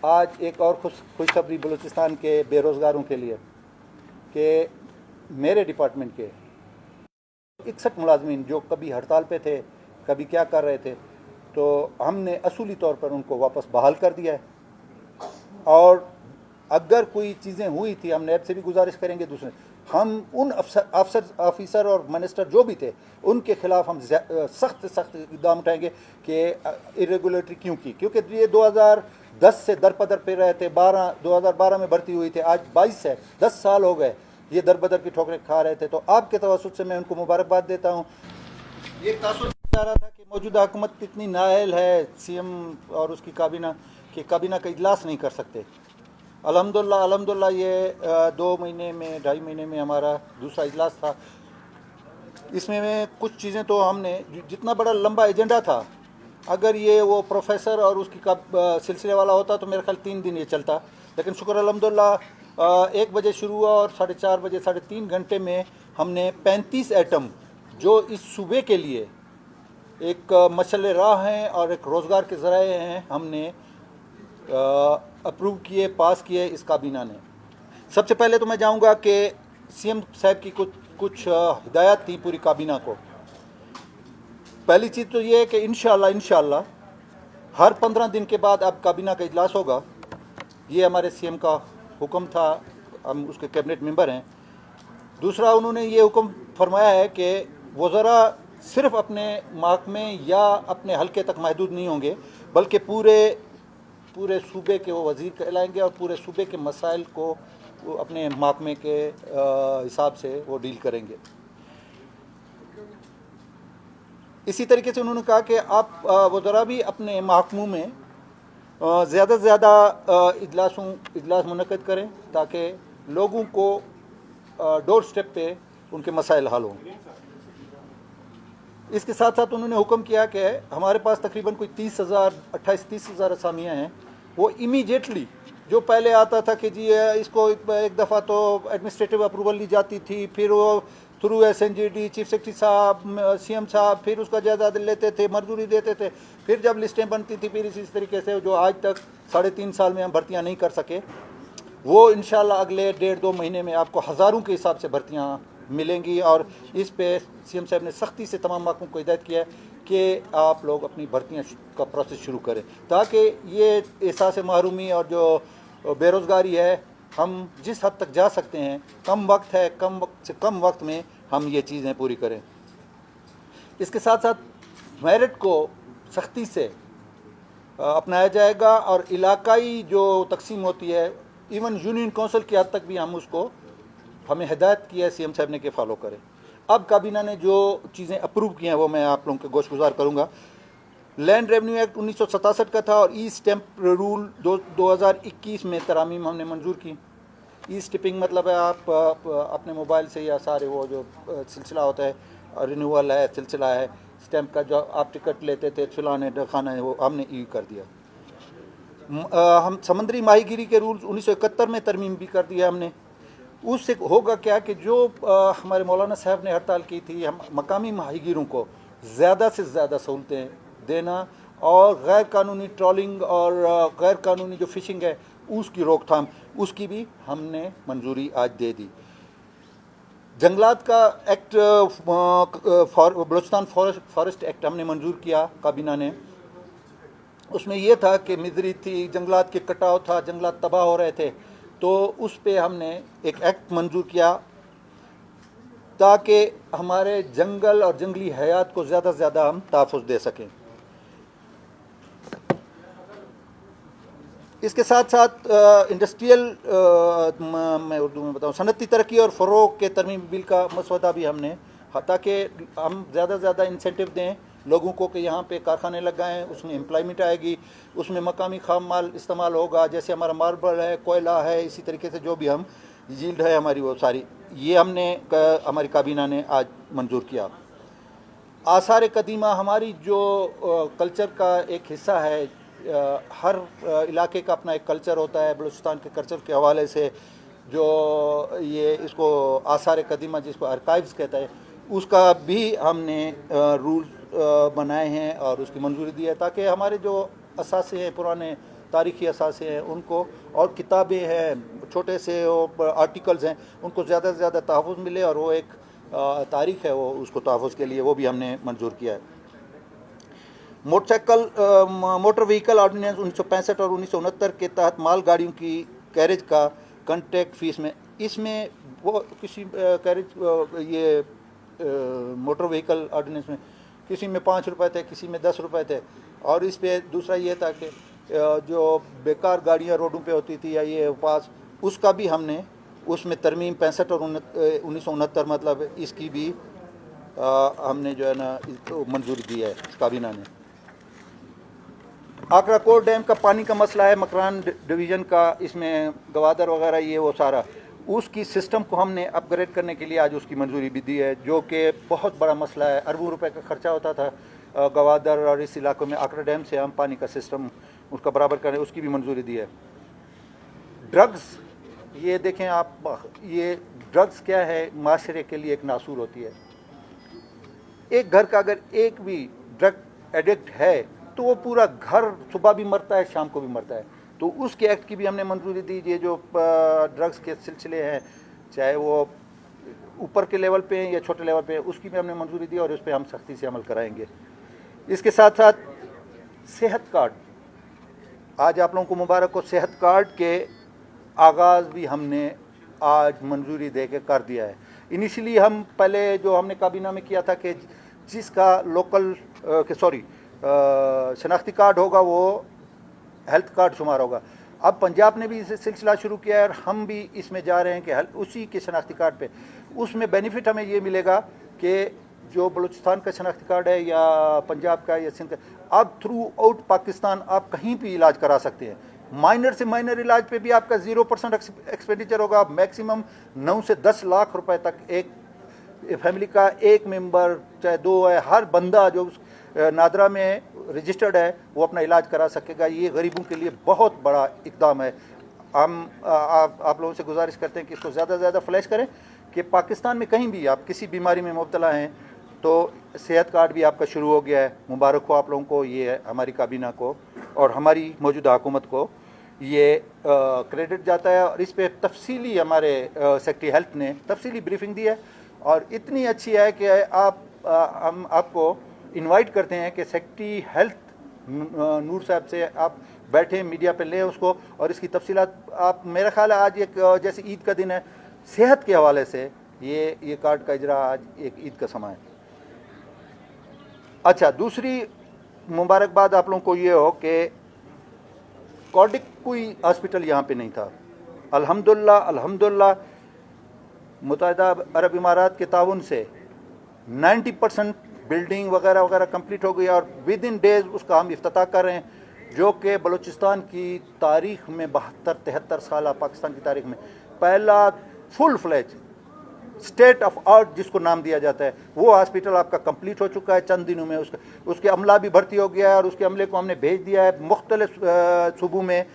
आज एक और खुशखबरी बलूचिस्तान के बेरोज़गारों के लिए कि मेरे डिपार्टमेंट के 61 मुलाजमीन जो कभी हड़ताल पे थे, कभी क्या कर रहे थे, तो हमने असूली तौर पर उनको वापस बहाल कर दिया है। और अगर कोई चीज़ें हुई थी, हम नैब से भी गुजारिश करेंगे, दूसरे हम उन ऑफिसर और मिनिस्टर जो भी थे उनके खिलाफ हम सख्त इक़दाम उठाएंगे कि इरेगुलेटरी क्यों की, क्योंकि ये 2010 से दरपदर पे रहे थे। 2012 में भर्ती हुई थे, आज 22 है, 10 साल हो गए ये दरबदर की ठोकरें खा रहे थे। तो आपके तवस्सुत से मैं उनको मुबारकबाद देता हूँ। ये तासुर जा रहा था कि मौजूदा हुकूमत इतनी नाअहल है, सीएम और उसकी काबीना, कि काबीना का इजलास नहीं कर सकते। अल्हम्दुलिल्लाह ये 2 महीने में, 2.5 महीने में हमारा दूसरा इजलास था। इसमें में कुछ चीज़ें तो हमने, जितना बड़ा लंबा एजेंडा था, अगर ये वो प्रोफेसर और उसकी सिलसिले वाला होता तो मेरे ख्याल 3 दिन ये चलता। लेकिन शुक्र अल्हम्दुलिल्लाह 1 बजे शुरू हुआ और 4:30 बजे 3.5 घंटे में हमने 35 आइटम जो इस सूबे के लिए एक मशअल राह हैं और एक रोज़गार के ज़राए हैं, हमने अप्रूव किए, पास किए इस काबीना ने। सबसे पहले तो मैं जाऊंगा कि सीएम साहब की कुछ हिदायत थी पूरी काबीना को। पहली चीज़ तो ये है कि इंशाअल्लाह हर 15 दिन के बाद अब काबीना का इजलास होगा। ये हमारे सीएम का हुक्म था, हम उसके कैबिनेट मेंबर हैं। दूसरा, उन्होंने ये हुक्म फरमाया है कि वज़रा सिर्फ अपने महकमे या अपने हलके तक महदूद नहीं होंगे, बल्कि पूरे सूबे के वो वज़ीर कहलाएंगे और पूरे सूबे के मसाइल को वो अपने महकमे के हिसाब से वो डील करेंगे। इसी तरीके से उन्होंने कहा कि आप वज़रा भी अपने महकमों में ज़्यादा से ज़्यादा इजलास मुनक़िद करें ताकि लोगों को डोर स्टेप पे उनके मसाइल हल हों। इसके साथ साथ उन्होंने हुक्म किया कि हमारे पास तकरीबन कोई 28-30,000 असामियाँ हैं, वो इमीडिएटली, जो पहले आता था कि जी इसको एक दफ़ा तो एडमिनिस्ट्रेटिव अप्रूवल ली जाती थी, फिर वो थ्रू SNGD चीफ सेक्रेटरी साहब, सीएम साहब, फिर उसका जायजा लेते थे, मंजूरी देते थे, फिर जब लिस्टें बनती थी, फिर इसी तरीके से जो आज तक 3.5 साल में हम भर्तियाँ नहीं कर सके, वो इंशाल्लाह अगले 1.5-2 महीने में आपको हज़ारों के हिसाब से भर्तियाँ मिलेंगी। और इस पे सीएम साहब ने सख्ती से तमाम महकमों को हिदायत किया है कि आप लोग अपनी भर्तियाँ का प्रोसेस शुरू करें, ताकि ये एहसास महरूमी और जो बेरोज़गारी है, हम जिस हद तक जा सकते हैं, कम वक्त है, कम वक्त से कम वक्त में हम ये चीज़ें पूरी करें। इसके साथ साथ मेरिट को सख्ती से अपनाया जाएगा और इलाकाई जो तकसीम होती है, इवन यूनियन काउंसिल की हद तक भी हमें हिदायत की है सीएम साहब ने कि फॉलो करें। अब काबीना ने जो चीज़ें अप्रूव की हैं वो मैं आप लोगों के गोशगुजार करूँगा। लैंड रेवेन्यू एक्ट 1967 का था और ई स्टैम्प रूल 2021 में तरामीम हमने मंजूर की। ई स्टिपिंग मतलब है आप अपने मोबाइल से या सारे वो जो सिलसिला होता है, रिन्यूअल है, सिलसिला है, स्टैम्प का जो आप टिकट लेते थे फिलाने ढखाना है, वो हमने ई कर दिया। हम समुद्री माहीगिरी के रूल्स 1971 में तरमीम भी कर दिया हमने। उससे होगा क्या कि जो हमारे मौलाना साहब ने हड़ताल की थी, हम मकामी माहीगीरों को ज़्यादा से ज़्यादा सहूलतें देना और गैर कानूनी ट्रॉलिंग और गैर कानूनी जो फ़िशिंग है उसकी रोकथाम, उसकी भी हमने मंजूरी आज दे दी। जंगलात का एक्ट, बलूचिस्तान फॉरेस्ट एक्ट हमने मंजूर किया काबीना ने। उसमें यह था कि मिजरी थी, जंगलात के कटाव था, जंगलात तबाह हो रहे थे, तो उस पे हमने एक एक्ट मंजूर किया ताकि हमारे जंगल और जंगली हयात को ज़्यादा से ज़्यादा हम तहफ़्फ़ुज़ दे सकें। इसके साथ साथ इंडस्ट्रियल, मैं उर्दू में बताऊँ, सनती तरक्की और फ़रोग़ के तरमीम बिल का मसौदा भी हमने, ताकि हम ज़्यादा से ज़्यादा इंसेंटिव दें लोगों को कि यहाँ पे कारखाने लगाएं, उसमें एम्प्लॉयमेंट आएगी, उसमें मकामी खाम माल इस्तेमाल होगा, जैसे हमारा मार्बल है, कोयला है, इसी तरीके से जो भी हम यील्ड है हमारी वो सारी, ये हमारी काबीना ने आज मंजूर किया। आसार कदीमा हमारी जो कल्चर का एक हिस्सा है, हर इलाके का अपना एक कल्चर होता है। बलूचिस्तान के कल्चर के हवाले से जो ये इसको आसार कदीमा जिसको आर्काइव्स कहता है, उसका भी हमने रूल बनाए हैं और उसकी मंजूरी दी है ताकि हमारे जो असासे हैं, पुराने तारीख़ी असासे हैं उनको, और किताबें हैं, छोटे से आर्टिकल्स हैं, उनको ज़्यादा से ज़्यादा तहफ़्फ़ुज़ मिले, और वो एक तारीख़ है वो उसको तहफ़्फ़ुज़ के लिए वो भी हमने मंजूर किया है। मोटर व्हीकल ऑर्डिनेंस 1965 और 1969 के तहत माल गाड़ियों की कैरेज का कंट्रैक्ट फीस में, इसमें वो किसी कैरेज ये मोटर व्हीकल ऑर्डिनेंस में किसी में 5 रुपये थे, किसी में 10 रुपये थे, और इस पे दूसरा ये था कि जो बेकार गाड़ियाँ रोडों पे होती थी या ये पास, उसका भी हमने उसमें तरमीम 65 और 1969 मतलब इसकी भी हमने जो है ना मंजूरी दी है काबीना ने। आगरा कोट डैम का पानी का मसला है, मकरान डिवीज़न का, इसमें गवादर वगैरह ये वो सारा, उसकी सिस्टम को हमने अपग्रेड करने के लिए आज उसकी मंजूरी भी दी है, जो कि बहुत बड़ा मसला है। अरबों रुपए का खर्चा होता था गवादर और इस इलाकों में, आगरा डैम से हम पानी का सिस्टम उसका बराबर करें, उसकी भी मंजूरी दी है। ड्रग्स, ये देखें आप, ये ड्रग्स क्या है, माशरे के लिए एक नासूर होती है। एक घर का अगर एक भी ड्रग एडिक्ट है तो वो पूरा घर सुबह भी मरता है, शाम को भी मरता है। तो उसके एक्ट की भी हमने मंजूरी दी। ये जो ड्रग्स के सिलसिले हैं, चाहे वो ऊपर के लेवल पे हैं या छोटे लेवल पे हैं, उसकी भी हमने मंजूरी दी और उस पर हम सख्ती से अमल कराएंगे। इसके साथ साथ सेहत कार्ड, आज आप लोगों को मुबारक हो, सेहत कार्ड के आगाज़ भी हमने आज मंजूरी दे के कर दिया है। इनिशियली हम पहले जो हमने काबीना में किया था कि जिसका लोकल शनाख्ती कार्ड होगा वो हेल्थ कार्ड शुमार होगा। अब पंजाब ने भी इसे सिलसिला शुरू किया है और हम भी इसमें जा रहे हैं कि उसी के शनाख्ती कार्ड पे, उसमें बेनिफिट हमें ये मिलेगा कि जो बलूचिस्तान का शनाख्ती कार्ड है या पंजाब का या सिंध का, अब थ्रू आउट पाकिस्तान आप कहीं भी इलाज करा सकते हैं। माइनर से माइनर इलाज पे भी आपका 0% एक्सपेंडिचर होगा। मैक्सिमम 9 से 10 लाख रुपए तक एक फैमिली का एक मेंबर, चाहे 2 है, हर बंदा जो नादरा में रजिस्टर्ड है वो अपना इलाज करा सकेगा। ये गरीबों के लिए बहुत बड़ा इकदाम है। हम आप लोगों से गुजारिश करते हैं कि इसको ज़्यादा से ज़्यादा फ्लैश करें कि पाकिस्तान में कहीं भी आप किसी बीमारी में मुब्तला हैं तो सेहत कार्ड भी आपका शुरू हो गया है। मुबारक हो आप लोगों को, ये हमारी काबीना को और हमारी मौजूदा हुकूमत को ये क्रेडिट जाता है। और इस पर तफसीली हमारे सेक्रेटरी हेल्थ ने तफसीली ब्रीफिंग दी है और इतनी अच्छी है कि हम आपको इनवाइट करते हैं कि सेक्रेटरी हेल्थ नूर साहब से आप बैठे मीडिया पे लें उसको, और इसकी तफसीलात आप, मेरा ख्याल है आज एक जैसे ईद का दिन है, सेहत के हवाले से ये कार्ड का इजरा आज एक ईद का समय है। अच्छा, दूसरी मुबारकबाद आप लोगों को ये हो कि कार्डिक कोई हॉस्पिटल यहाँ पे नहीं था। अल्हम्दुलिल्लाह मुत्तहिदा अरब इमारात के ताउन से 90% बिल्डिंग वगैरह वगैरह कंप्लीट हो गई और विद इन डेज उसका हम इफ्तिताह कर रहे हैं, जो कि बलूचिस्तान की तारीख में 72-73 साल पाकिस्तान की तारीख में पहला full fledge state of art जिसको नाम दिया जाता है, वो हॉस्पिटल आपका कंप्लीट हो चुका है चंद दिनों में। उसके अमला भी भर्ती हो गया है और उसके अमले को हमने भेज दिया है मुख्तलिफ सूबों में।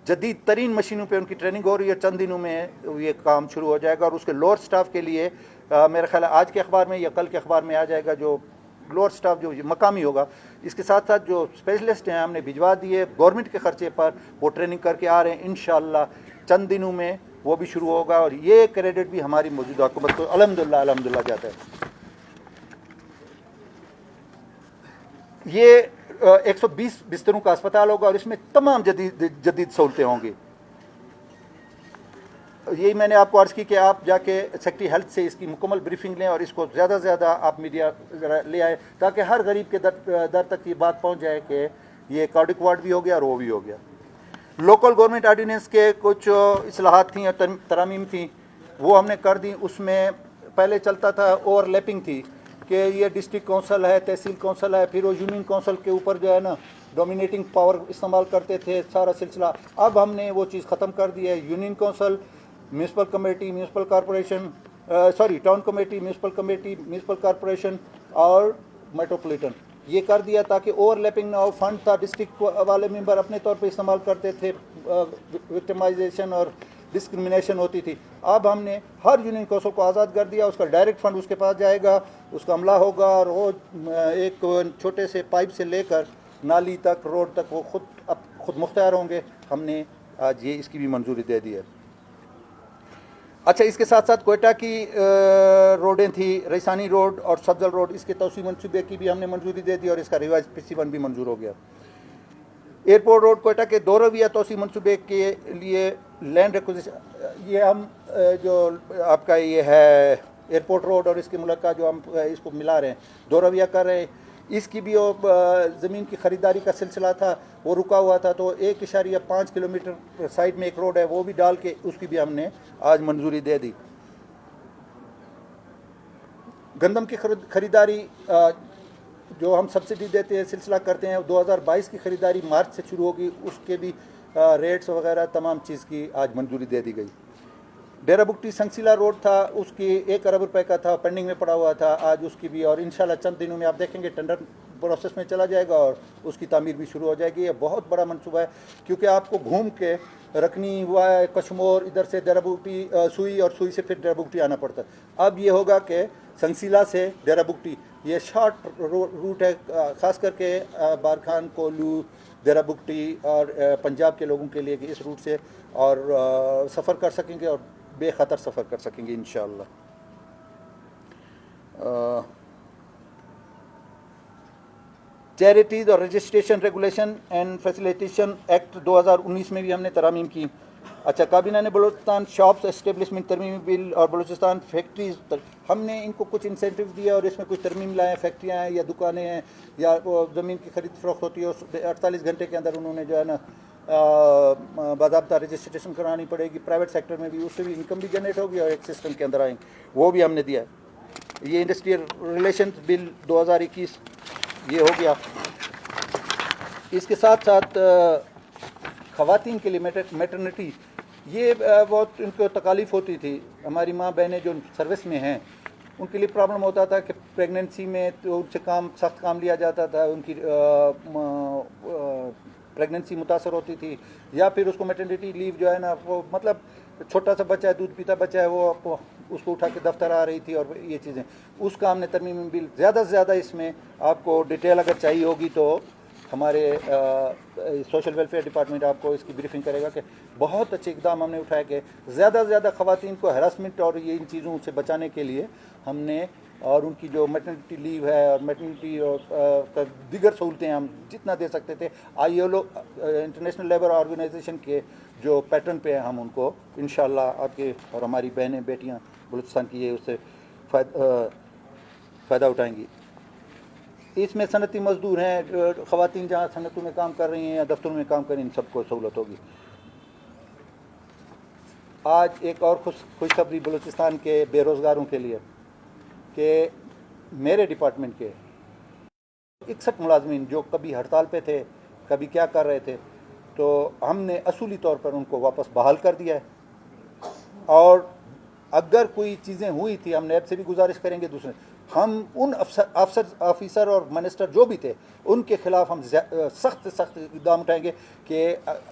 जदीद तरीन मशीनों पे उनकी ट्रेनिंग हो रही है, चंद दिनों में ये काम शुरू हो जाएगा। और उसके लोअर स्टाफ के लिए मेरा ख्याल है आज के अखबार में या कल के अखबार में आ जाएगा, जो लोअर स्टाफ जो मकामी होगा। इसके साथ साथ जो स्पेशलिस्ट हैं हमने भिजवा दिए गवर्नमेंट के खर्चे पर, वो ट्रेनिंग करके आ रहे हैं। इंशाअल्लाह चंद दिनों में वो भी शुरू होगा और ये क्रेडिट भी हमारी मौजूदा हुकूमत को अल्हम्दुलिल्लाह जाता है। ये 120 बिस्तरों का अस्पताल होगा और इसमें तमाम जदीद सहूलतें होंगी। यही मैंने आपको अर्ज़ की कि आप जाके सेक्रेटरी हेल्थ से इसकी मुकम्मल ब्रीफिंग लें और इसको ज़्यादा से ज़्यादा आप मीडिया ले आए ताकि हर गरीब के दर तक ये बात पहुंच जाए कि ये कार्डिक वार्ड भी हो गया और वो भी हो गया। लोकल गवर्नमेंट ऑर्डिनेंस के कुछ इस्लाहात थी और तरामीम थी, वो हमने कर दी। उसमें पहले चलता था ओवरलैपिंग थी कि ये डिस्ट्रिक्ट काउंसिल है, तहसील काउंसिल है, फिर वो यूनियन काउंसिल के ऊपर जो है ना डोमिनेटिंग पावर इस्तेमाल करते थे सारा सिलसिला। अब हमने वो चीज़ ख़त्म कर दी है। Union council, municipal committee, municipal corporation, town committee, municipal committee, municipal corporation और मेट्रोपॉलिटन, ये कर दिया ताकि ओवरलैपिंग ना हो। फंड था डिस्ट्रिक्ट वाले मेंबर अपने तौर पे इस्तेमाल करते थे, विक्टिमाइजेशन और डिस्क्रिमिनेशन होती थी। अब हमने हर यूनियन काउंसिल को आज़ाद कर दिया, उसका डायरेक्ट फंड उसके पास जाएगा, उसका अमला होगा और वो एक छोटे से पाइप से लेकर नाली तक, रोड तक वो खुद मुख्तियार होंगे। हमने आज ये इसकी भी मंजूरी दे दी है। अच्छा, इसके साथ साथ कोयटा की रोडें थी, रईसानी रोड और सफजल रोड, इसके तोसी मनसूबे की भी हमने मंजूरी दे दी और इसका रिवाइज PC1 भी मंजूर हो गया। एयरपोर्ट रोड कोयटा के 2 रविया तोसी मनसूबे के लिए लैंड एक्विजिशन, ये हम जो आपका ये है एयरपोर्ट रोड और इसके मुलाकात जो हम इसको मिला रहे हैं, 2 रविया कर रहे हैं, इसकी भी ज़मीन की ख़रीदारी का सिलसिला था, वो रुका हुआ था, तो 1.5 किलोमीटर साइड में एक रोड है, वो भी डाल के उसकी भी हमने आज मंजूरी दे दी। गंदम की ख़रीदारी जो हम सब्सिडी देते हैं, सिलसिला करते हैं, 2022 की ख़रीदारी मार्च से शुरू होगी, उसके भी रेट्स वगैरह तमाम चीज़ की आज मंजूरी दे दी गई। डेरा बुगटी संगसीला रोड था, उसकी 1 अरब रुपए का था, पेंडिंग में पड़ा हुआ था, आज उसकी भी, और इंशाल्लाह चंद दिनों में आप देखेंगे टेंडर प्रोसेस में चला जाएगा और उसकी तामीर भी शुरू हो जाएगी। ये बहुत बड़ा मनसूबा है, क्योंकि आपको घूम के रखनी हुआ कश्मोर, इधर से डेरा बुगटी सुई और सुई से फिर डेरा बुगटी आना पड़ता है। अब ये होगा कि संगसीला से डेरा बुगटी ये शॉर्ट रूट है, ख़ास करके बारखान, कोलू, डेरा बुगटी और पंजाब के लोगों के लिए कि इस रूट से और सफ़र कर सकेंगे और बेखतर सफ़र कर सकेंगे इंशाअल्लाह। चैरिटीज़ और registration regulation and facilitation act 2019 में भी हमने तरमीम की। अच्छा, काबीना ने बलूचिस्तान शॉप्स एस्टेब्लिशमेंट तरमीमी बिल और बलूचिस्तान फैक्ट्रीज, हमने इनको कुछ इंसेंटिव दिए और इसमें कुछ तरमीम लाए, फैक्ट्रियाँ हैं या दुकानें हैं या ज़मीन की खरीद फरोख्त होती है, 48 घंटे के अंदर उन्होंने जो है ना बाज़ाब्ता रजिस्ट्रेशन करानी पड़ेगी। प्राइवेट सेक्टर में भी उससे भी इनकम भी जनरेट होगी और एक सिस्टम के अंदर आएंगे, वो भी हमने दिया है। ये इंडस्ट्रियल रिलेशन बिल 2021 ये हो गया। इसके साथ साथ ख़वातीन के लिए मैटरनिटी, ये बहुत इनको तकालीफ होती थी। हमारी माँ बहनें जो सर्विस में हैं उनके लिए प्रॉब्लम होता था कि प्रेगनेंसी में तो उनसे सख्त काम लिया जाता था, उनकी प्रेगनेंसी मुतासर होती थी, या फिर उसको मैटरनिटी लीव जो है ना, वो मतलब छोटा सा बच्चा है, दूध पीता बच्चा है, वो उसको उठा के दफ्तर आ रही थी और ये चीज़ें, उसका हमने तरमीम बिल ज़्यादा से ज़्यादा, इसमें आपको डिटेल अगर चाहिए होगी तो हमारे सोशल वेलफेयर डिपार्टमेंट आपको इसकी ब्रीफिंग करेगा कि बहुत अच्छे इकदाम हमने उठाए कि ज़्यादा से ज़्यादा ख़वातीन को हरासमेंट और ये इन चीज़ों से बचाने के लिए हमने, और उनकी जो मैटरनिटी लीव है और मैटरनिटी और दीगर सहूलतें हम जितना दे सकते थे, ILO इंटरनेशनल लेबर ऑर्गेनाइजेशन के जो पैटर्न पे हम उनको इंशाल्लाह आपके और हमारी बहनें बेटियां बलूचिस्तान की ये उससे फ़ायदा उठाएंगी। इसमें सनती मजदूर हैं, ख़वातीन जहाँ सनतों में काम कर रही हैं या दफ्तरों में काम कर रही हैं, इन सबको सहूलत होगी। आज एक और खुशखबरी बलूचिस्तान के बेरोज़गारों के लिए कि मेरे डिपार्टमेंट के 61 मुलाजमीन जो कभी हड़ताल पे थे, कभी क्या कर रहे थे, तो हमने असूली तौर पर उनको वापस बहाल कर दिया है। और अगर कोई चीज़ें हुई थी, हम नैब से भी गुजारिश करेंगे, दूसरे हम उन ऑफिसर और मिनिस्टर जो भी थे उनके खिलाफ हम सख्त इक़दाम उठाएंगे कि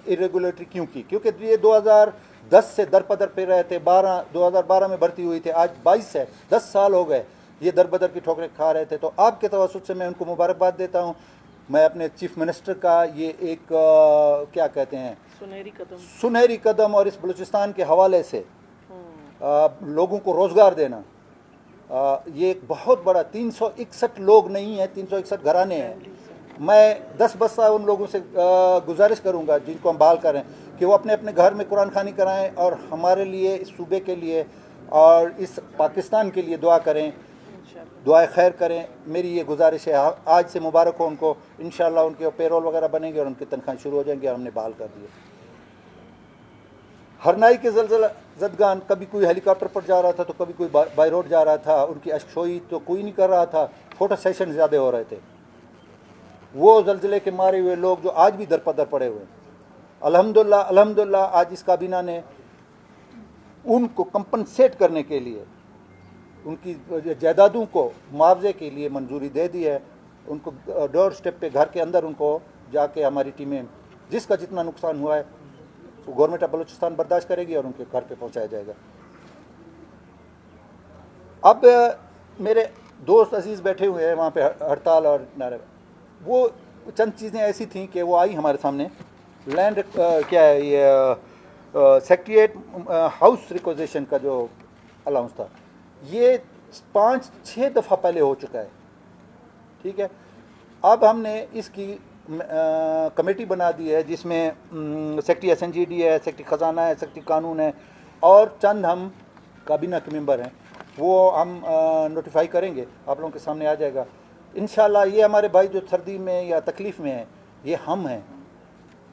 इरेगुलेटरी क्यों की, क्योंकि ये 2010 से दरपदर पे रहे थे, 2012 में भर्ती हुई थे, आज 22 है, 10 साल हो गए ये दरबदर की ठोकरें खा रहे थे। तो आपके तवस्सुत से मैं उनको मुबारकबाद देता हूँ। मैं अपने चीफ मिनिस्टर का ये एक क्या कहते हैं सुनहरी कदम और इस बलूचिस्तान के हवाले से लोगों को रोज़गार देना, ये एक बहुत बड़ा 361 लोग नहीं है, 361 घराने हैं। मैं 10 बस्सा उन लोगों से गुजारिश करूंगा जिनको हम बहाल करें कि वो अपने अपने घर में कुरान खानी कराएं और हमारे लिए, इस सूबे के लिए और इस पाकिस्तान के लिए दुआ करें, दुआए खैर करें। मेरी ये गुजारिश है। आज से मुबारक हो उनको, इंशाल्लाह उनके पेरोल वगैरह बनेंगे और उनकी तनख्वाह शुरू हो जाएंगी। हमने बहाल कर दिए। हरनाई के ज़लज़ला ज़दगान, कभी कोई हेलीकॉप्टर पर जा रहा था तो कभी कोई बाई रोड जा रहा था, उनकी अशकोई तो कोई नहीं कर रहा था, फोटो सेशन ज़्यादा हो रहे थे। वो ज़लज़ले के मारे हुए लोग जो आज भी दरपदर पड़े हुए हैं, अल्हम्दुलिल्लाह आज इस काबीना ने उनको कंपनसेट करने के लिए, उनकी जायदादों को मुआवजे के लिए मंजूरी दे दी है। उनको डोर स्टेप पे घर के अंदर उनको जाके हमारी टीमें, जिसका जितना नुकसान हुआ है वो गवर्नमेंट ऑफ बलूचिस्तान बर्दाश्त करेगी और उनके घर पे पहुंचाया जाएगा। अब मेरे दोस्त अजीज़ बैठे हुए हैं वहाँ पे हड़ताल और नारे, वो चंद चीज़ें ऐसी थीं कि वो आई हमारे सामने लैंड क्या है ये सेक्रेटरीट हाउस रिक्वेजिशन का जो अलाउंस था, ये 5-6 दफ़ा पहले हो चुका है। ठीक है, अब हमने इसकी कमेटी बना दी है जिसमें सेक्रेटरी SNGD है, सेक्रेटरी ख़जाना है, सेक्रेटरी कानून है और चंद हम काबीना के मेंबर हैं। वो हम नोटिफाई करेंगे, आप लोगों के सामने आ जाएगा इंशाल्लाह। ये हमारे भाई जो सर्दी में या तकलीफ़ में हैं, ये हम हैं,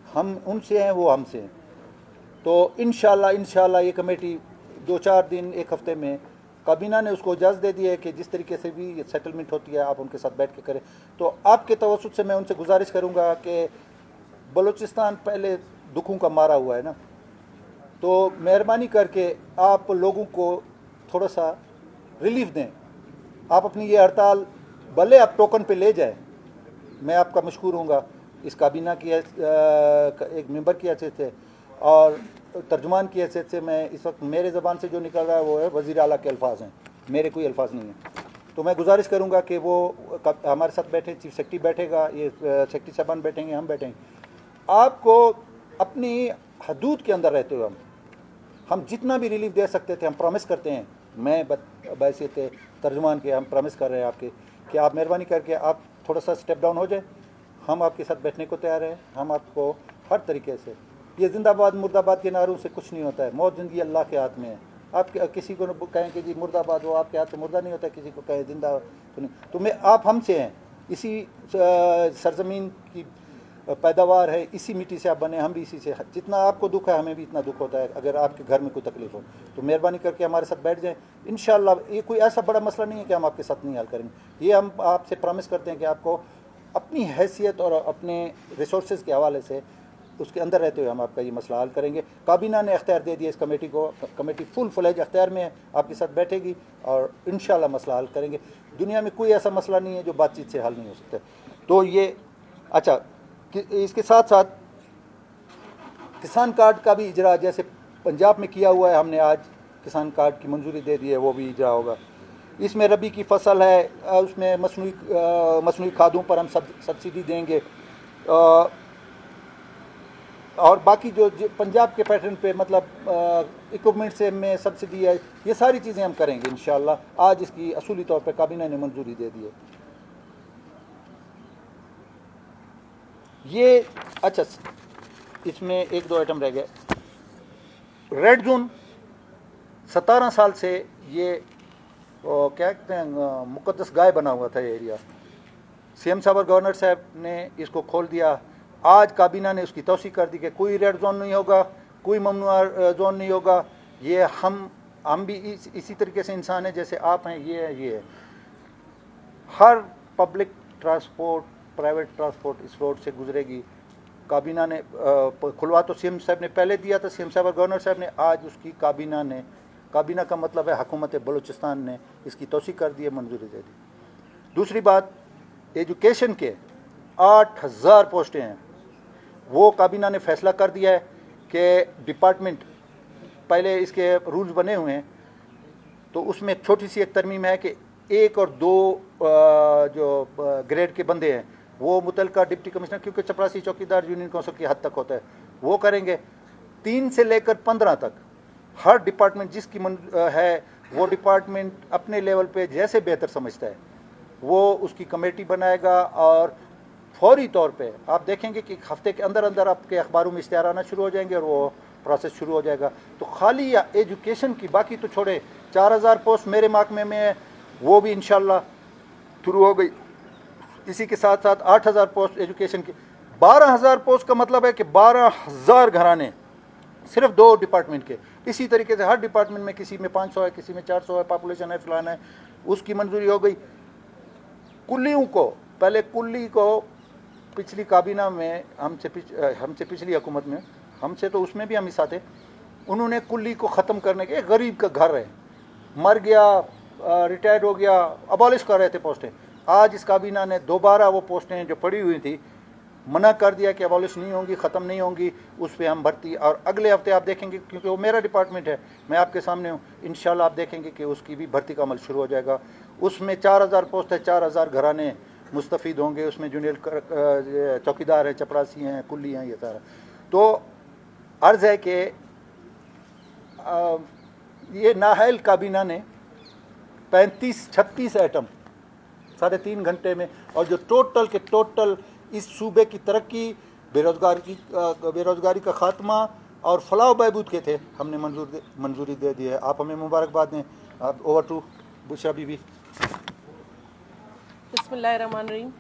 हम उनसे हैं, वो हमसे हैं। तो इंशाल्लाह ये कमेटी 2-4 दिन 1 हफ्ते में, काबीना ने उसको इजाज़त दे दी है कि जिस तरीके से भी सेटलमेंट होती है आप उनके साथ बैठ के करें। तो आपके तवज्जुह से मैं उनसे गुजारिश करूँगा कि बलूचिस्तान पहले दुखों का मारा हुआ है ना, तो मेहरबानी करके आप लोगों को थोड़ा सा रिलीफ दें। आप अपनी ये हड़ताल भले आप टोकन पे ले जाएं, मैं आपका मशकूर हूँगा इस काबीना की एक मेंबर की हैसियत से और तर्जुमान की हैसियत से। मैं इस वक्त मेरे ज़बान से जो निकल रहा है वो है वज़ीर आला के अल्फाज हैं, मेरे कोई अल्फाज नहीं हैं। तो मैं गुजारिश करूँगा कि वो हमारे साथ बैठे, चीफ सेक्रेटरी बैठेगा, ये सेक्रेटरी साहबान बैठेंगे, हम बैठेंगे। आपको अपनी हदूद के अंदर रहते हुए हम जितना भी रिलीफ दे सकते थे हम प्रॉमिस करते हैं। मैं बैसियत तर्जुमान के हम प्रॉमिस कर रहे हैं आपके कि आप मेहरबानी करके आप थोड़ा सा स्टेप डाउन हो जाए, हम आपके साथ बैठने को तैयार हैं। हम आपको हर तरीके से, ये जिंदाबाद मुर्दाबाद के नारों से कुछ नहीं होता है, मौत ज़िंदगी अल्लाह के हाथ में है। आप किसी को कहें कि जी मुर्दाबाद हो, आपके हाथ से मुर्दा नहीं होता, किसी को कहें जिंदा तो नहीं। तो मैं आप हमसे हैं, इसी सरजमीन की पैदावार है, इसी मिट्टी से आप बने, हम भी इसी से। जितना आपको दुख है हमें भी इतना दुख होता है अगर आपके घर में कोई तकलीफ हो। तो मेहरबानी करके हमारे साथ बैठ जाएं इंशाल्लाह। ये कोई ऐसा बड़ा मसला नहीं है कि हम आपके साथ नहीं हल करेंगे। ये हम आपसे प्रॉमिस करते हैं कि आपको अपनी हैसियत और अपने रिसोर्सेज के हवाले से उसके अंदर रहते हुए हम आपका ये मसला हल करेंगे। काबीना ने अख्तियार दे दिया इस कमेटी को, कमेटी फुल फ्लेज अख्तियार में है, आपके साथ बैठेगी और इंशाल्लाह मसला हल करेंगे। दुनिया में कोई ऐसा मसला नहीं है जो बातचीत से हल नहीं हो सकता। तो ये अच्छा, इसके साथ साथ किसान कार्ड का भी इजरा जैसे पंजाब में किया हुआ है, हमने आज किसान कार्ड की मंजूरी दे दी है, वो भी इजरा होगा। इसमें रबी की फसल है, उसमें मसनूई खादों पर हम सब्सिडी देंगे और बाकी जो पंजाब के पैटर्न पे मतलब इक्विपमेंट से में सब्सिडी है, ये सारी चीज़ें हम करेंगे इंशाल्लाह। आज इसकी असूली तौर पे काबीना ने मंजूरी दे दी है। ये अच्छा, इसमें 1-2 आइटम रह गए। रेड जोन 17 साल से ये क्या कहते हैं मुकद्दस गाय बना हुआ था ये एरिया। CM साहब और गवर्नर साहब ने इसको खोल दिया। आज काबीना ने उसकी तौसीक कर दी कि कोई रेड जोन नहीं होगा, कोई ममनुआ जोन नहीं होगा। ये हम भी इसी तरीके से इंसान हैं जैसे आप हैं, ये है। हर पब्लिक ट्रांसपोर्ट, प्राइवेट ट्रांसपोर्ट इस रोड से गुजरेगी। काबीना ने खुलवा तो CM साहब ने पहले दिया था, CM साहब और गवर्नर साहब ने। आज उसकी काबीना का मतलब है हुकूमत बलूचिस्तान ने इसकी तौसीक कर दी है, मंजूरी दे दी। दूसरी बात, एजुकेशन के 8000 पोस्टें हैं, वो काबीना ने फैसला कर दिया है कि डिपार्टमेंट, पहले इसके रूल्स बने हुए हैं तो उसमें छोटी सी एक तरमीम है कि 1 और 2 जो ग्रेड के बंदे हैं वो मुतलका डिप्टी कमिश्नर, क्योंकि चपरासी चौकीदार यूनियन काउंसिल की हद तक होता है, वो करेंगे। 3 से लेकर 15 तक हर डिपार्टमेंट जिसकी है, वो डिपार्टमेंट अपने लेवल पे जैसे बेहतर समझता है वो उसकी कमेटी बनाएगा और फौरी तौर पे आप देखेंगे कि हफ्ते के अंदर अंदर आपके अखबारों में इश्तिहार आना शुरू हो जाएंगे और वो प्रोसेस शुरू हो जाएगा। तो खाली या एजुकेशन की, बाकी तो छोड़े, 4000 पोस्ट मेरे महकमे में है, वो भी इंशाल्लाह शुरू हो गई। इसी के साथ साथ 8000 पोस्ट एजुकेशन की। 12000 पोस्ट का मतलब है कि 12000 घराने सिर्फ 2 डिपार्टमेंट के। इसी तरीके से हर डिपार्टमेंट में किसी में 500 है, किसी में 400 है, पॉपुलेशन है, फलाना है, उसकी मंजूरी हो गई। कुल्लियों को, पहले कुल्ली को पिछली काबीना में हमसे पिछली हुकूमत में, हमसे तो उसमें भी हम हिस्सा थे, उन्होंने कुल्ली को ख़त्म करने के, गरीब का घर है, मर गया, रिटायर्ड हो गया, अबॉलिश कर रहे थे पोस्टें। आज इस काबीना ने दोबारा वो पोस्टें जो पड़ी हुई थी मना कर दिया कि अबॉलिश नहीं होंगी, ख़त्म नहीं होंगी, उस पर हम भर्ती, और अगले हफ्ते आप देखेंगे, क्योंकि वो मेरा डिपार्टमेंट है, मैं आपके सामने हूँ, इंशाल्लाह आप देखेंगे कि उसकी भी भर्ती का अमल शुरू हो जाएगा। उसमें 4000 पोस्ट है, 4000 घराने मुस्तफ़ीद होंगे। उसमें जूनियर चौकीदार हैं, चपरासी हैं, कुल्ली हैं, ये सारा। तो अर्ज़ है कि ये नाहल काबीना ने 35-36 आइटम 3.5 घंटे में, और जो टोटल के टोटल इस सूबे की तरक्की, बेरोज़गारी का ख़ात्मा और फलाह बहबूद के थे, हमने मंजूरी दे दी है। आप हमें मुबारकबाद दें। Over to Bushra Bibi. बिस्मिल्लाहिर्रहमानिर्रहीम।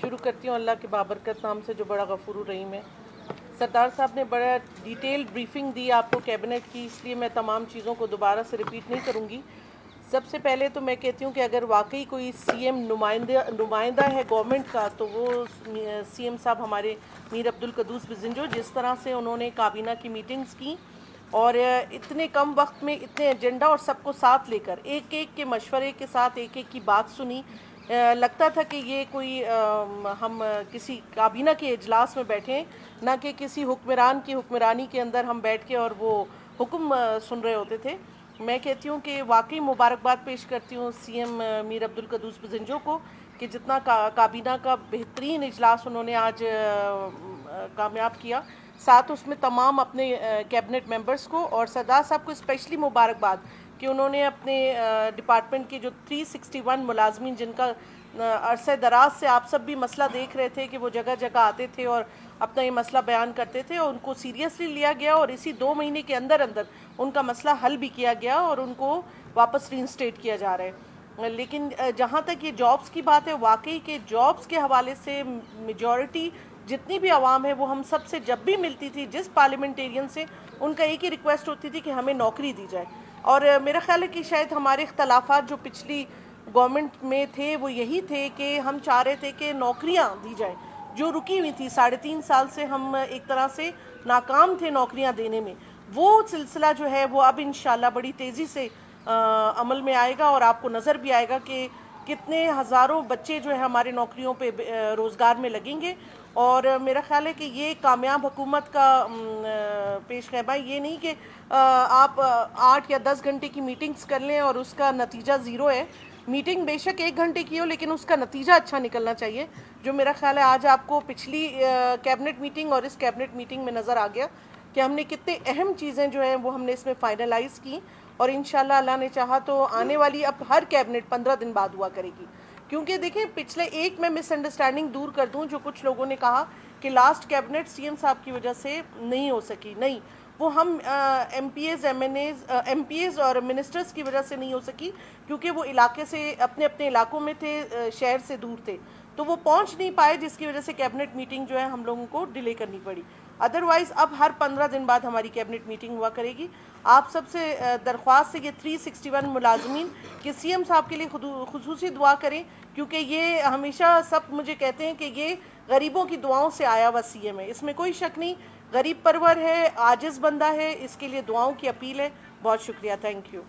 शुरू करती हूँ अल्लाह के बाबरकत नाम से जो बड़ा गफूर रहीम है। सरदार साहब ने बड़ा डिटेल ब्रीफिंग दी आपको कैबिनेट की, इसलिए मैं तमाम चीज़ों को दोबारा से रिपीट नहीं करूँगी। सबसे पहले तो मैं कहती हूँ कि अगर वाकई कोई सीएम नुमाइंदा है गवर्नमेंट का, तो वो सीएम साहब हमारे मीर अब्दुल कद्दूस बिज़िंजो, जिस तरह से उन्होंने काबीना की मीटिंग्स की और इतने कम वक्त में इतने एजेंडा और सबको साथ लेकर एक एक के मशवरे के साथ एक एक की बात सुनी। लगता था कि ये कोई हम किसी काबीना के इजलास में बैठे हैं, ना कि किसी हुक्मरान की हुक्मरानी के अंदर हम बैठ के और वो हुक्म सुन रहे होते थे। मैं कहती हूँ कि वाकई मुबारकबाद पेश करती हूँ सीएम मीर अब्दुल कद्दूस बिज़िंजो को कि जितना काबीना का बेहतरीन इजलास उन्होंने आज कामयाब किया, साथ उसमें तमाम अपने कैबिनेट मेंबर्स को और सरदार साहब को स्पेशली मुबारकबाद कि उन्होंने अपने डिपार्टमेंट के जो 361 मुलाजमीन, जिनका अरसे दराज से आप सब भी मसला देख रहे थे कि वो जगह जगह आते थे और अपना ये मसला बयान करते थे, और उनको सीरियसली लिया गया और इसी 2 महीने के अंदर अंदर उनका मसला हल भी किया गया और उनको वापस रीइंस्टेट किया जा रहा है। लेकिन जहाँ तक ये जॉब्स की बात है, वाकई के जॉब्स के हवाले से मेजॉरिटी जितनी भी आवाम है वो हम सब से जब भी मिलती थी, जिस पार्लियामेंटेरियन से, उनका एक ही रिक्वेस्ट होती थी कि हमें नौकरी दी जाए। और मेरा ख्याल है कि शायद हमारे इख्तलाफात जो पिछली गवर्नमेंट में थे वो यही थे कि हम चाह रहे थे कि नौकरियां दी जाए जो रुकी हुई थी। 3.5 साल से हम एक तरह से नाकाम थे नौकरियां देने में। वो सिलसिला जो है वो अब इंशाल्लाह बड़ी तेज़ी से अमल में आएगा और आपको नज़र भी आएगा कि कितने हज़ारों बच्चे जो है हमारे नौकरियों पे रोज़गार में लगेंगे। और मेरा ख्याल है कि ये कामयाब हुकूमत का पेश ख़ैबा ये नहीं कि आप 8 या 10 घंटे की मीटिंग्स कर लें और उसका नतीजा ज़ीरो है। मीटिंग बेशक 1 घंटे की हो, लेकिन उसका नतीजा अच्छा निकलना चाहिए, जो मेरा ख्याल है आज आपको पिछली कैबिनेट मीटिंग और इस कैबिनेट मीटिंग में नज़र आ गया कि हमने कितने अहम चीज़ें जो हैं वो हमने इसमें फ़ाइनलाइज़ की। और इंशाल्लाह अल्लाह ने चाहा तो आने वाली अब हर कैबिनेट 15 दिन बाद हुआ करेगी। क्योंकि देखें, पिछले एक मैं मिसअंडरस्टैंडिंग दूर कर दूं, जो कुछ लोगों ने कहा कि लास्ट कैबिनेट सीएम साहब की वजह से नहीं हो सकी, नहीं, वो हम एमपीएज और मिनिस्टर्स की वजह से नहीं हो सकी, क्योंकि वो इलाके से अपने अपने इलाकों में थे, शहर से दूर थे, तो वो पहुंच नहीं पाए, जिसकी वजह से कैबिनेट मीटिंग जो है हम लोगों को डिले करनी पड़ी। अदरवाइज़ अब हर 15 दिन बाद हमारी कैबिनेट मीटिंग हुआ करेगी। आप सबसे दरख्वास्त है कि 361 मुलाजमीन कि सीएम साहब के लिए खुसूसी दुआ करें, क्योंकि ये हमेशा सब मुझे कहते हैं कि ये गरीबों की दुआओं से आया हुआ सीएम है, इसमें कोई शक नहीं। गरीब परवर है, आजिज़ बंदा है, इसके लिए दुआओं की अपील है। बहुत शुक्रिया, थैंक यू।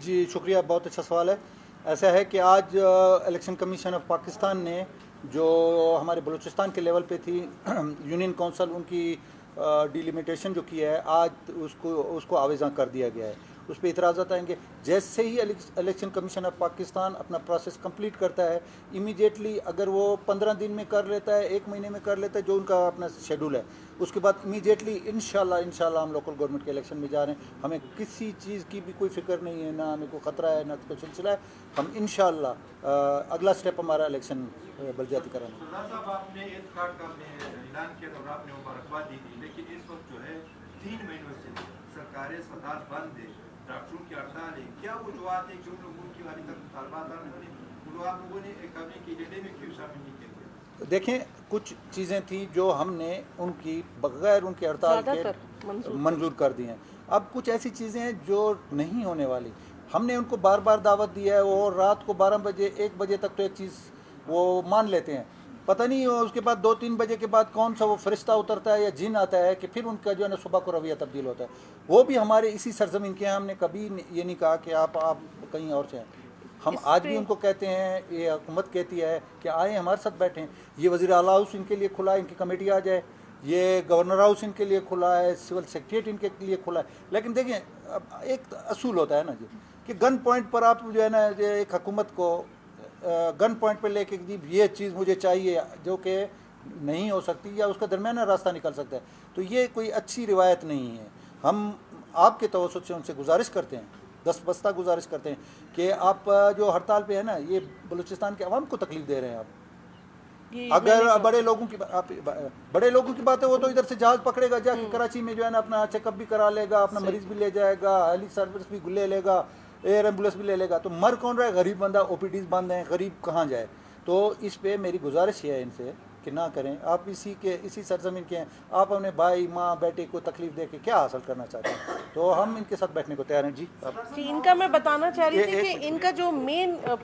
जी शुक्रिया, बहुत अच्छा सवाल है। ऐसा है कि आज इलेक्शन कमीशन ऑफ पाकिस्तान ने जो हमारे बलूचिस्तान के लेवल पे थी यूनियन काउंसिल, उनकी डिलिमिटेशन जो किया है, आज उसको आवेज़ा कर दिया गया है। उस पर इतराज़ात आएंगे। जैसे ही इलेक्शन कमीशन ऑफ पाकिस्तान अपना प्रोसेस कंप्लीट करता है, इमीडिएटली अगर वो 15 दिन में कर लेता है, 1 महीने में कर लेता है, जो उनका अपना शेड्यूल है, उसके बाद इमीडिएटली इंशाल्लाह हम लोकल गवर्नमेंट के इलेक्शन में जा रहे हैं। हमें किसी चीज़ की भी कोई फिक्र नहीं है, ना हमें कोई ख़तरा है, ना कोई सिलसिला है। हम इंशाल्लाह अगला स्टेप हमारा इलेक्शन बलदियाती कराना। आपने ऐलान किया और आपने मुबारकबाद दी थी, लेकिन इस वक्त जो है 3 महीनों से सरकारी अस्पताल बंद है, डॉक्टरों की हड़ताल है। क्या वजूहत है जो लोगों की वाली तक मुतालबात आप लोगों ने कैबिनेट के एजेंडे में क्यों शामिल नहीं किया? देखें, कुछ चीज़ें थी जो हमने उनकी बगैर उनके हड़ताल के मंजूर कर दी हैं। अब कुछ ऐसी चीज़ें हैं जो नहीं होने वाली, हमने उनको बार बार दावत दी है। वो रात को 12 बजे 1 बजे तक तो एक चीज़ वो मान लेते हैं, पता नहीं उसके बाद 2-3 बजे के बाद कौन सा वो फरिश्ता उतरता है या जिन आता है कि फिर उनका जो है ना सुबह को रवैया तब्दील होता है। वो भी हमारे इसी सरजमीन के हैं। हमने कभी ये नहीं कहा कि आप कहीं और से हैं। हम आज भी उनको कहते हैं, ये हुकूमत कहती है कि आए हमारे साथ बैठें। ये वज़ीर आला हाउस इनके लिए खुला है, इनकी कमेटी आ जाए, ये गवर्नर हाउस इनके लिए खुला है, सिविल सेक्रेटरीट इनके लिए खुला है। लेकिन देखिए अब एक असूल होता है ना जी कि गन पॉइंट पर आप जो है ना एक हुकूमत को गन पॉइंट पर लेके जी ये चीज़ मुझे चाहिए जो कि नहीं हो सकती या उसका दरमियाना रास्ता निकल सकता है, तो ये कोई अच्छी रिवायत नहीं है। हम आपके तवज्जुह से उनसे गुजारिश करते हैं, दस्तबस्ता गुजारिश करते हैं कि आप जो हड़ताल पे है ना, ये बलूचिस्तान के अवाम को तकलीफ दे रहे हैं आप। अगर बड़े लोगों की बड़े लोगों की बात है, वो तो इधर से जहाज पकड़ेगा जाके कराची में जो है ना अपना चेकअप भी करा लेगा, अपना मरीज भी ले जाएगा, हेली सर्विस भी ले लेगा, एयर एम्बुलेंस भी ले लेगा, तो मर कौन रहा है? गरीब बंदा, ओपीडीज बंद हैं, गरीब कहाँ जाए? तो इस पे मेरी गुजारिश है इनसे कि ना करें। आप इसी सरजमीन के हैं, आप अपने भाई माँ बेटे को तकलीफ दे के क्या हासिल करना चाहते हैं? तो हम इनके साथ बैठने को तैयार हैं जी। जी, इनका मैं बताना चाह रही थी कि इनका जो मेन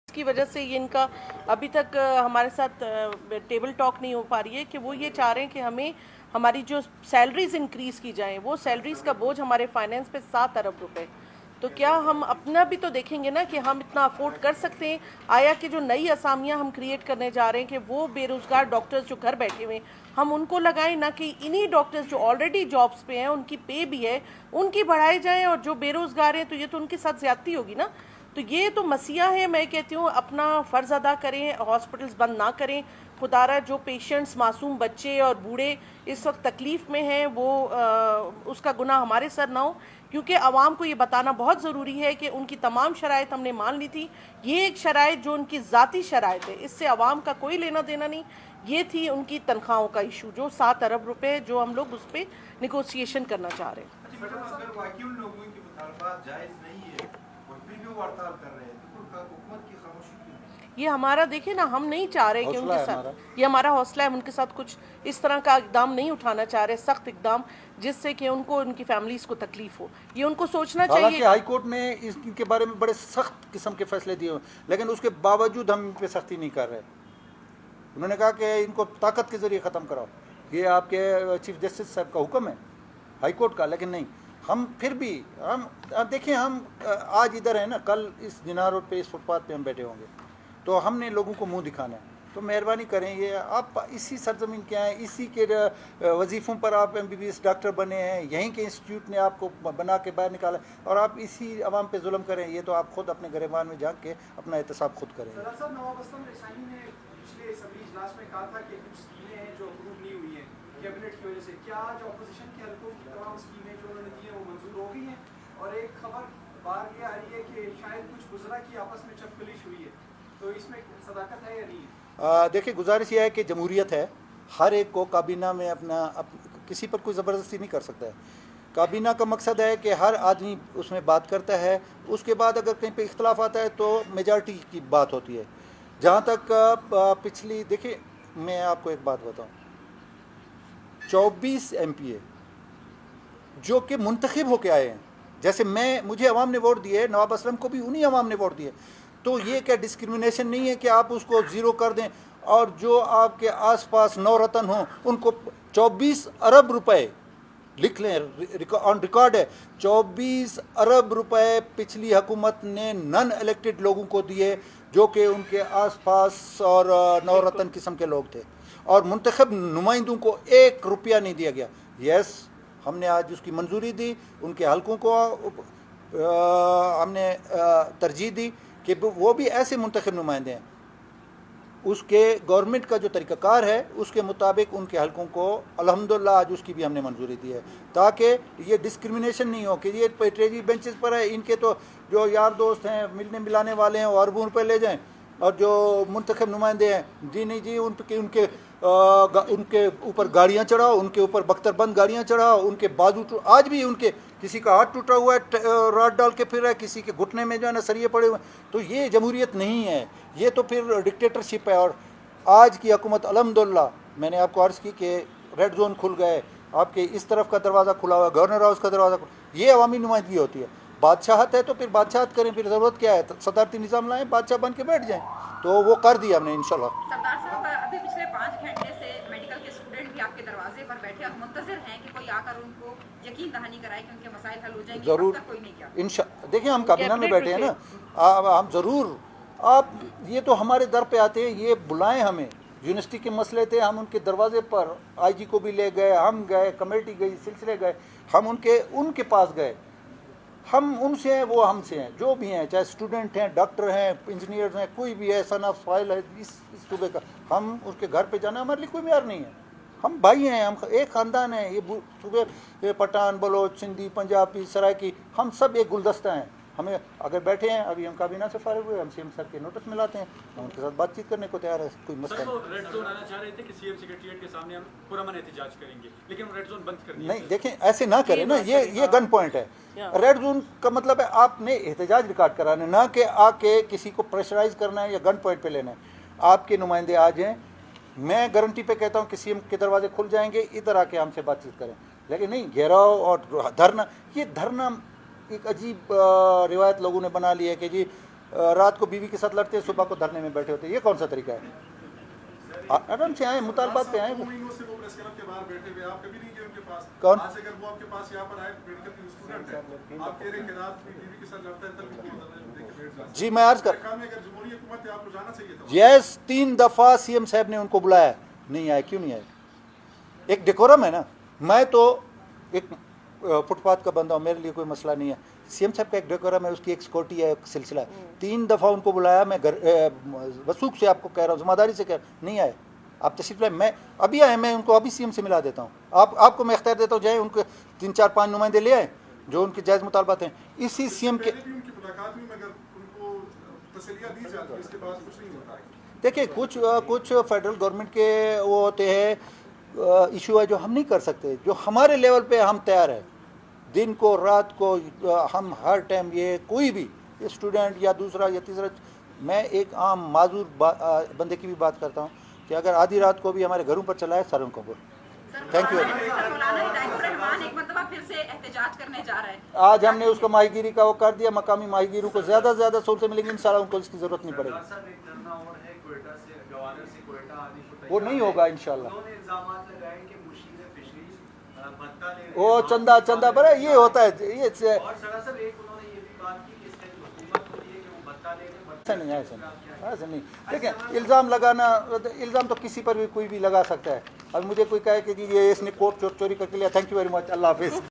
की वजह से ये इनका अभी तक हमारे साथ टेबल टॉक नहीं हो पा रही है कि वो ये चाह रहे हैं कि हमें हमारी जो सैलरीज इंक्रीज़ की जाएं, वो सैलरीज का बोझ हमारे फाइनेंस पे 7 अरब रुपए। तो क्या हम अपना भी तो देखेंगे ना कि हम इतना अफोर्ड कर सकते हैं? आया कि जो नई असामियाँ हम क्रिएट करने जा रहे हैं कि वो बेरोज़गार डॉक्टर्स जो घर बैठे हुए हैं हम उनको लगाएं, ना कि इन्हीं डॉक्टर्स जो ऑलरेडी जॉब्स पे हैं उनकी पे भी है उनकी बढ़ाई जाए, और जो बेरोज़गार हैं तो ये तो उनके साथ ज़्यादती होगी ना। तो ये तो मसीहा है। मैं कहती हूँ अपना फ़र्ज़ अदा करें, हॉस्पिटल्स बंद ना करें। खुदारा जो पेशेंट्स, मासूम बच्चे और बूढ़े इस वक्त तकलीफ़ में हैं, वो उसका गुनाह हमारे सर ना हो, क्योंकि आवाम को ये बताना बहुत ज़रूरी है कि उनकी तमाम शराइत हमने मान ली थी। ये एक शराइत जो उनकी ज़ाती शराइत है, इससे आवाम का कोई लेना देना नहीं। ये थी उनकी तनख्वाहों का इशू, जो 7 अरब रुपए जो हम लोग उस पर निगोसिएशन करना चाह रहे हैं। अच्छा मैडम, अगर वाकई उन लोगों की मुतालबात जायज़ नहीं है और फिर भी वो हड़ताल कर रहे हैं, तो फिर हुकूमत की खामोशी क्यों? ये हमारा देखिए ना, हम नहीं चाह रहे कि उनके साथ, ये हमारा हौसला है, हम उनके साथ कुछ इस तरह का इकदाम नहीं उठाना चाह रहे, सख्त इकदाम जिससे कि उनको, उनकी फैमिलीज को तकलीफ हो। ये उनको सोचना चाहिए। हालांकि हाई कोर्ट ने इनके बारे में बड़े सख्त किस्म के फैसले दिए, लेकिन उसके बावजूद हम इन पे सख्ती नहीं कर रहे। उन्होंने कहा कि इनको ताकत के जरिए ख़त्म कराओ, ये आपके चीफ जस्टिस साहब का हुक्म है, हाई कोर्ट का। लेकिन नहीं, हम फिर भी हम देखिए, हम आज इधर हैं ना, कल इस मीनार रोड पे, इस फुटपाथ पे हम बैठे होंगे, तो हमने लोगों को मुंह दिखाना है। तो मेहरबानी करें, ये आप इसी सरजमीन के हैं, इसी के वजीफ़ों पर आप MBBS डॉक्टर बने हैं, यहीं के इंस्टीट्यूट ने आपको बना के बाहर निकाला, और आप इसी आवाम पे जुल्म करें। ये तो आप खुद अपने गिरबान में झांक के अपना एहतसाब खुद करें। नवाब असलम रिसानी ने पिछले असम्बली इजलास में कहा था कि कुछ स्कीमें हैं जो अप्रूव नहीं हुई हैं कैबिनेट की वजह से, क्या जो अपोजिशन के हल्कों की तमाम स्कीमें जो उन्होंने दी हैं वो मंजूर हो गई हैं? और एक खबर बाहर ये आ रही है कि शायद कुछ गुजरा की आपस में चपकलिश हुई है, तो इसमें सदाकत है या नहीं है? देखिए, गुजारिश यह है कि जमहूरियत है, हर एक को काबीना में किसी पर कोई ज़बरदस्ती नहीं कर सकता है। काबीना का मकसद है कि हर आदमी उसमें बात करता है, उसके बाद अगर कहीं पे इख्तलाफ आता है तो मेजॉरिटी की बात होती है। जहाँ तक पिछली, देखिए मैं आपको एक बात बताऊँ, 24 MPA जो कि मुंतखब होके आए हैं, जैसे मुझे अवाम ने वोट दिए, नवाब असलम को भी उन्हीं अवाम ने वोट दिए, तो ये क्या डिस्क्रिमिनेशन नहीं है कि आप उसको ज़ीरो कर दें? और जो आपके आसपास नौरतन हों उनको 24 अरब रुपए, लिख लें, ऑन रिकॉर्ड है, 24 अरब रुपए पिछली हुकूमत ने नन इलेक्टेड लोगों को दिए जो कि उनके आसपास और नौरतन किस्म के लोग थे, और मुंतखब नुमाइंदों को 1 रुपया नहीं दिया गया। यस, हमने आज उसकी मंजूरी दी, उनके हलकों को हमने तरजीह दी कि वो भी ऐसे मुंतखब नुमाइंदे हैं, उसके गवर्नमेंट का जो तरीक़ाकार है उसके मुताबिक उनके हलकों को अल्हम्दुलिल्लाह आज उसकी भी हमने मंजूरी दी है, ताकि ये डिस्क्रिमिनेशन नहीं हो कि ये पेट्रेजी बेंचेस पर है, इनके तो जो यार दोस्त हैं, मिलने मिलाने वाले हैं, वो अरबों रुपये ले जाएं, और जो मुंतखब नुमाइंदे हैं, जी नहीं जी, उनके ऊपर गाड़ियाँ चढ़ाओ, उनके ऊपर बख्तरबंद गाड़ियाँ चढ़ाओ, उनके बाजू आज भी उनके किसी का हाथ टूटा हुआ है, रॉड डाल के फिर रहा है, किसी के घुटने में जो है ना सरिये पड़े हुए। तो ये जमहूरियत नहीं है, ये तो फिर डिक्टेटरशिप है। और आज की हुकूमत अल्हम्दुलिल्लाह, मैंने आपको अर्ज़ की कि रेड जोन खुल गए, आपके इस तरफ का दरवाज़ा खुला हुआ, गवर्नर हाउस का दरवाज़ा खुला, ये अवामी नुमाइंदगी होती है। बादशाहत है तो फिर बादशाहत करें, फिर ज़रूरत क्या है? सदारती निज़ाम लाएँ, बादशाह बन के बैठ जाएँ, तो वो कर दिया हमने इंशाल्लाह। सरदार साहब, अभी पिछले 5 घंटे से मेडिकल के स्टूडेंट भी आपके दरवाजे पर बैठे और मुंतज़िर हैं कि कोई आकर उनको यकीन दहानी कराए कि उनके मसाइल हल हो जाएंगे। ज़रूर, कोई नहीं किया। देखिए हम काबीना में बैठे हैं ना, हम ज़रूर, आप ये तो हमारे दर पे आते हैं, ये बुलाएं हमें, यूनिवर्सिटी के मसले थे, हम उनके दरवाजे पर आईजी को भी ले गए, हम गए, कमेटी गई, सिलसिले गए, हम उनके पास गए। हम उनसे हैं, वो हमसे हैं, जो भी हैं, चाहे स्टूडेंट हैं, डॉक्टर हैं, इंजीनियर हैं, कोई भी है, सन ऑफ सॉइल है इस सूबे का, हम उसके घर पे जाना हमारे लिए कोई म्यार नहीं है। हम भाई हैं, हम एक ख़ानदान है। ये सूबे ये पठान, बलोच, सिंधी, पंजाबी, सराइकी, हम सब एक गुलदस्ता हैं। हमें अगर बैठे हैं, अभी हम काबीना से फारिग हुए, हम सीएम सर के नोटिस में लाते हैं, हम उनके साथ बातचीत करने को तैयार है, कोई मसला सर, वो नहीं। रेड जोन आना चाह रहे थे कि सीएम सेक्रेटेरिएट के सामने हम पुरअमन एहतजाज करेंगे, लेकिन रेड जोन बंद कर दिया। नहीं, देखें, ऐसे ना करें ना, ये गन पॉइंट है। रेड जोन का मतलब है आपने एहतजाज रिकॉर्ड कराना, ना कि आके किसी को प्रेशराइज करना है या गन पॉइंट पे लेना है। आपके नुमाइंदे आ जाएं, मैं गारंटी पे कहता हूँ कि सीएम के दरवाजे खुल जाएंगे, इधर आके हमसे बातचीत करें। लेकिन नहीं, घेराव और धरना, ये धरना एक अजीब रिवायत लोगों ने बना ली है कि जी रात को बीवी के साथ लड़ते, सुबह को धरने में बैठे होते। ये कौन सा तरीका है? आराम से आए, मुतालबात पे आए। 2 महीनों से वो प्रेस क्लब के बाहर बैठे हुए, आप कभी नहीं गए उनके पास? कौन? आज अगर वो आपके पास यहाँ पर आए, मेडिकल के स्टूडेंट हैं, आप कह रहे हैं कि रात में बीवी के साथ लड़ता है, तब भी वो बैठ जाते हैं। जी, मैं अर्ज कर, काम है, अगर जमहूरी हुकूमत है, आपको जाना चाहिए था। यस, 3 दफ़ा सीएम साहब ने उनको बुलाया, नहीं आए। क्यों नहीं आए? एक डेकोरम है ना। मैं तो एक फुटपाथ का बंदा हूँ, मेरे लिए कोई मसला नहीं है। सीएम साहब का एक डेकोरम है, उसकी एक सिक्योरिटी है, एक सिलसिला है। 3 दफ़ा उनको बुलाया, मैं वसूख से आपको कह रहा हूँ, जिम्मेदारी से कह, नहीं आए। आप तशरीफ लाए, मैं अभी आए, मैं उनको अभी सीएम से मिला देता हूँ। आपको मैं इख्तियार देता हूँ, जाए उनके 3, 4, 5 नुमाइंदे ले आए जो उनके जायज़ मुतालबात हैं। इसी सीएम के पहले भी उनकी मुलाकात हुई, मगर उनको तसल्लियाँ दी जाती है, इसके बाद कुछ नहीं होता है। देखिए, कुछ फेडरल गवर्नमेंट के वो होते हैं इशू है जो हम नहीं कर सकते, जो हमारे लेवल पे हम तैयार है। दिन को रात को हम हर टाइम, ये कोई भी स्टूडेंट या दूसरा या तीसरा, मैं एक आम माजूर बंदे की भी बात करता हूँ कि अगर आधी रात को भी हमारे घरों पर चलाए, सर उनको बोल। Thank you. फिर से एहतजाज करने जा रहे हैं। आज हमने उसको माहीगीरी का वो कर दिया, मकामी माहीगीरों को ज़्यादा से ज़्यादा सहूलतें मिलेंगी, इंशाल्लाह उनको इसकी ज़रूरत नहीं पड़ेगी। वो नहीं होगा इंशाल्लाह। वो चंदा पर है, ये होता है, ये ऐसा नहीं है, ऐसा नहीं। देखिए, इल्ज़ाम लगाना, इल्ज़ाम तो किसी पर भी कोई भी लगा सकता है। अब मुझे कोई कहे कि जी ये इसने कोट चोरी करके लिया, थैंक यू वेरी मच, अल्लाह हाफिज़।